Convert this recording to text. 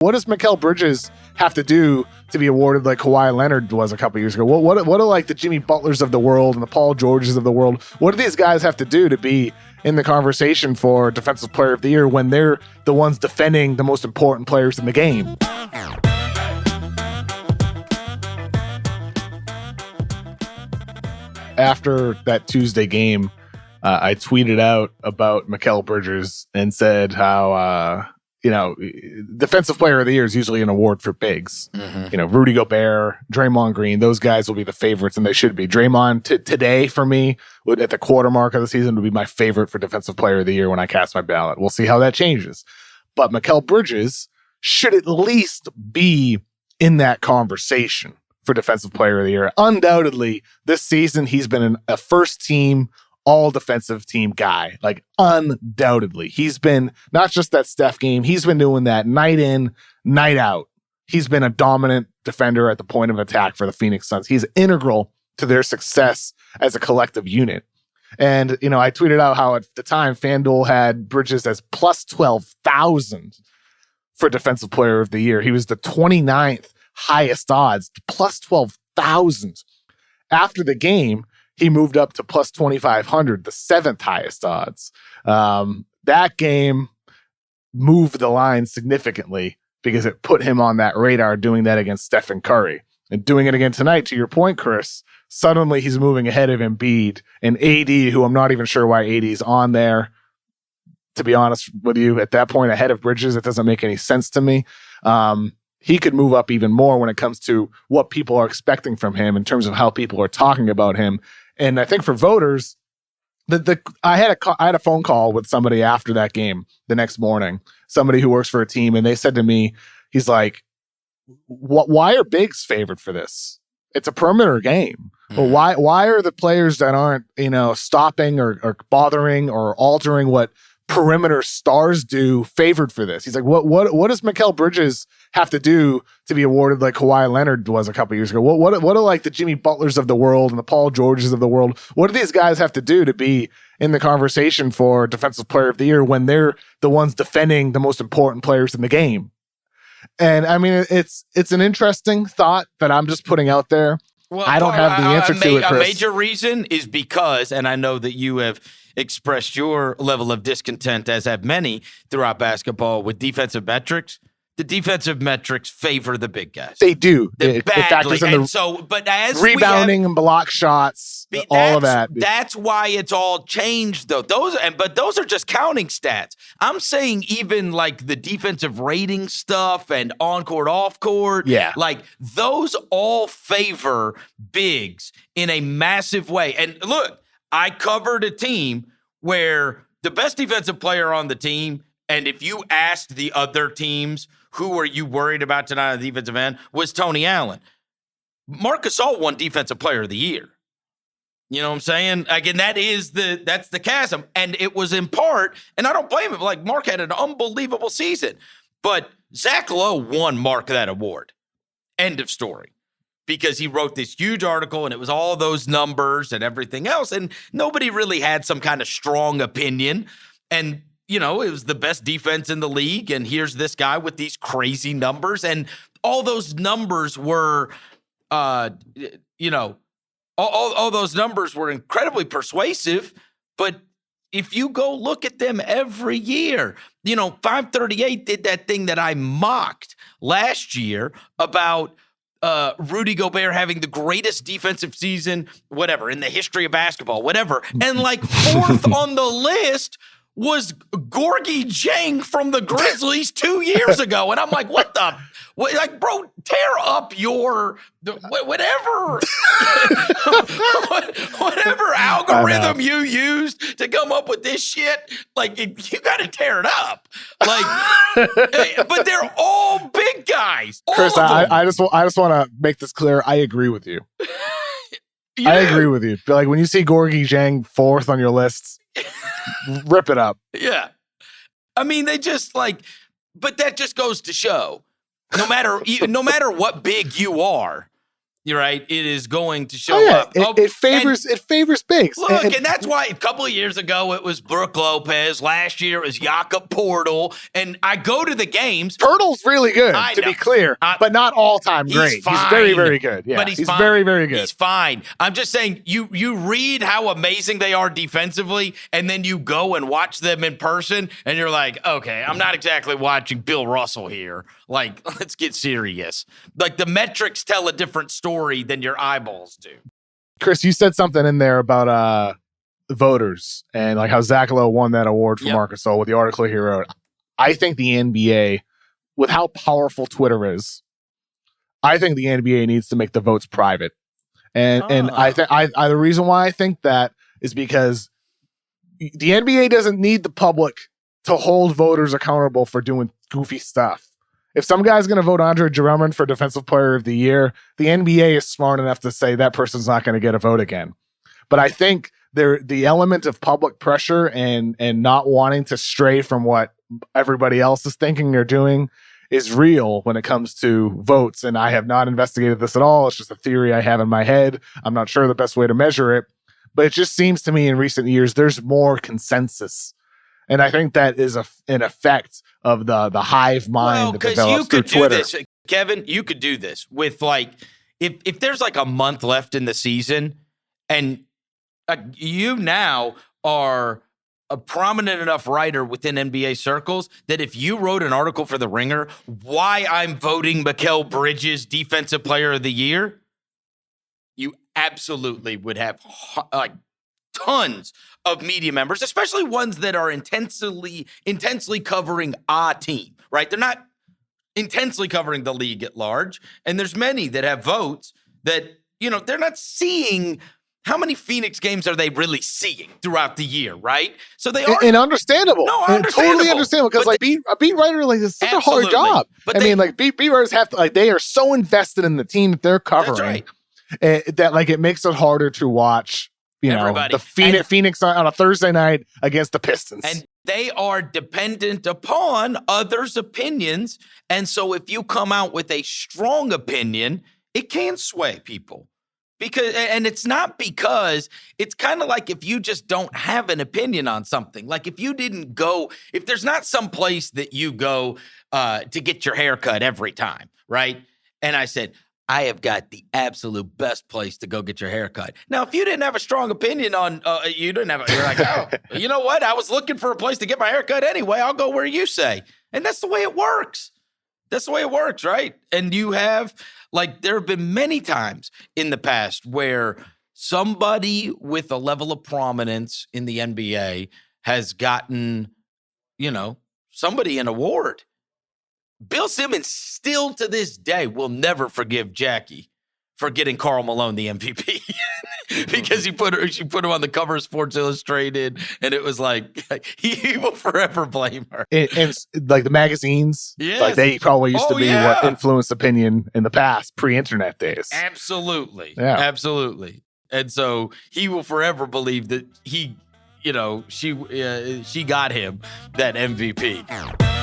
What does Mikal Bridges have to do to be awarded like Kawhi Leonard was a couple years ago? What do like the Jimmy Butlers of the world and the Paul Georges of the world, what do these guys have to do to be in the conversation for Defensive Player of the Year when they're the ones defending the most important players in the game? After that Tuesday game, I tweeted out about Mikal Bridges and said how, Defensive Player of the Year is usually an award for bigs. Mm-hmm. Rudy Gobert, Draymond Green, those guys will be the favorites, and they should be. Draymond today for me, at the quarter mark of the season, would be my favorite for Defensive Player of the Year when I cast my ballot. We'll see how that changes. But Mikal Bridges should at least be in that conversation for Defensive Player of the Year. Undoubtedly, this season, he's been a first-team all-defensive team guy, like undoubtedly. He's been not just that Steph game, he's been doing that night in, night out. He's been a dominant defender at the point of attack for the Phoenix Suns. He's integral to their success as a collective unit. And, I tweeted out how at the time FanDuel had Bridges as plus 12,000 for Defensive Player of the Year. He was the 29th highest odds, plus 12,000. After the game, he moved up to plus 2,500, the 7th highest odds. That game moved the line significantly because it put him on that radar doing that against Stephen Curry. And doing it again tonight, to your point, Chris, suddenly he's moving ahead of Embiid and AD, who I'm not even sure why AD's on there. To be honest with you, at that point, ahead of Bridges, it doesn't make any sense to me. He could move up even more when it comes to what people are expecting from him in terms of how people are talking about him. And I think for voters, I had a phone call with somebody after that game the next morning, somebody who works for a team, and they said to me, he's like, why are bigs favored for this? It's a perimeter game. But why are the players that aren't, stopping or bothering or altering what perimeter stars do favored for this? He's like, what does Mikal Bridges have to do to be awarded like Kawhi Leonard was a couple years ago? What do like the Jimmy Butlers of the world and the Paul Georges of the world, what do these guys have to do to be in the conversation for Defensive Player of the Year when they're the ones defending the most important players in the game? And I mean, it's an interesting thought that I'm just putting out there. Well, I don't have the answer to it, Chris. A major reason is because, and I know that you have expressed your level of discontent, as have many throughout basketball, with defensive metrics. The defensive metrics favor the big guys. They do. It factors in but as rebounding and block shots, all of that. That's why it's all changed, though. But those are just counting stats. I'm saying even like the defensive rating stuff and on-court, off-court, like those all favor bigs in a massive way. And look, I covered a team where the best defensive player on the team, and if you asked the other teams, who are you worried about tonight on the defensive end, was Tony Allen. Marc Gasol won Defensive Player of the Year. You know what I'm saying? Again, that's the chasm. And it was in part, and I don't blame him, like Mark had an unbelievable season. But Zach Lowe won Mark that award. End of story. Because he wrote this huge article and it was all those numbers and everything else. And nobody really had some kind of strong opinion. And it was the best defense in the league, and here's this guy with these crazy numbers, and all those numbers were, all those numbers were incredibly persuasive. But if you go look at them every year, 538 did that thing that I mocked last year about Rudy Gobert having the greatest defensive season, whatever, in the history of basketball, whatever, and like fourth on the list was Gorgie Jang from the Grizzlies 2 years ago. And I'm like, bro, tear up your whatever whatever algorithm you used to come up with this shit. Like, you got to tear it up. Like, but they're all big guys. Chris, I just want to make this clear. I agree with you. I agree with you. But like when you see Gorgie Jang fourth on your lists, rip it up. Yeah. I mean, they just but that just goes to show no matter what big you are, You're right. It is going to show up. It favors bigs. Look, and that's why a couple of years ago it was Brooke Lopez. Last year it was Jakob Poeltl. And I go to the games. Poeltl's really good, to be clear, but not all-time great. Fine. He's very, very good. Yeah, but he's fine. Very, very good. He's fine. I'm just saying, you read how amazing they are defensively, and then you go and watch them in person, and you're like, okay, I'm not exactly watching Bill Russell here. Like, let's get serious. Like, the metrics tell a different story than your eyeballs do. Chris, you said something in there about voters and like how Zach Lowe won that award for Marc Gasol with the article he wrote. I think the NBA, with how powerful Twitter is, I think the NBA needs to make the votes private. And I think the reason why I think that is because the NBA doesn't need the public to hold voters accountable for doing goofy stuff. If some guy's going to vote Andre Drummond for Defensive Player of the Year, the NBA is smart enough to say that person's not going to get a vote again. But I think the element of public pressure and not wanting to stray from what everybody else is thinking or doing is real when it comes to votes. And I have not investigated this at all. It's just a theory I have in my head. I'm not sure the best way to measure it. But it just seems to me in recent years, there's more consensus. And I think that is an effect of the hive mind that develops through Twitter. Do this, Kevin, you could do this with like, if there's like a month left in the season and you now are a prominent enough writer within NBA circles that if you wrote an article for The Ringer, why I'm voting Mikal Bridges Defensive Player of the Year, you absolutely would have like tons of media members, especially ones that are intensely covering a team, right? They're not intensely covering the league at large. And there's many that have votes that, they're not seeing how many Phoenix games are they really seeing throughout the year, right? So they are. And understandable. No, Totally understandable. Because a beat writer, like, it's such a hard job. But beat writers have to, like, they are so invested in the team that they're covering that, like, it makes it harder to watch. Everybody. The Phoenix on a Thursday night against the Pistons. And they are dependent upon others' opinions. And so if you come out with a strong opinion, it can sway people. And it's not because it's kind of like if you just don't have an opinion on something. Like if there's not some place that you go to get your hair cut every time, right? And I said, I have got the absolute best place to go get your hair cut. Now, if you didn't have a strong opinion on, you're like, oh, you know what? I was looking for a place to get my hair cut anyway. I'll go where you say. And that's the way it works. That's the way it works, right? And you have, like, there have been many times in the past where somebody with a level of prominence in the NBA has gotten, somebody an award. Bill Simmons still to this day will never forgive Jackie for getting Karl Malone the MVP because she put him on the cover of Sports Illustrated, and it was like he will forever blame her. And like the magazines, like they probably used to be what influenced opinion in the past, pre-internet days. Absolutely, absolutely. And so he will forever believe that she got him that MVP.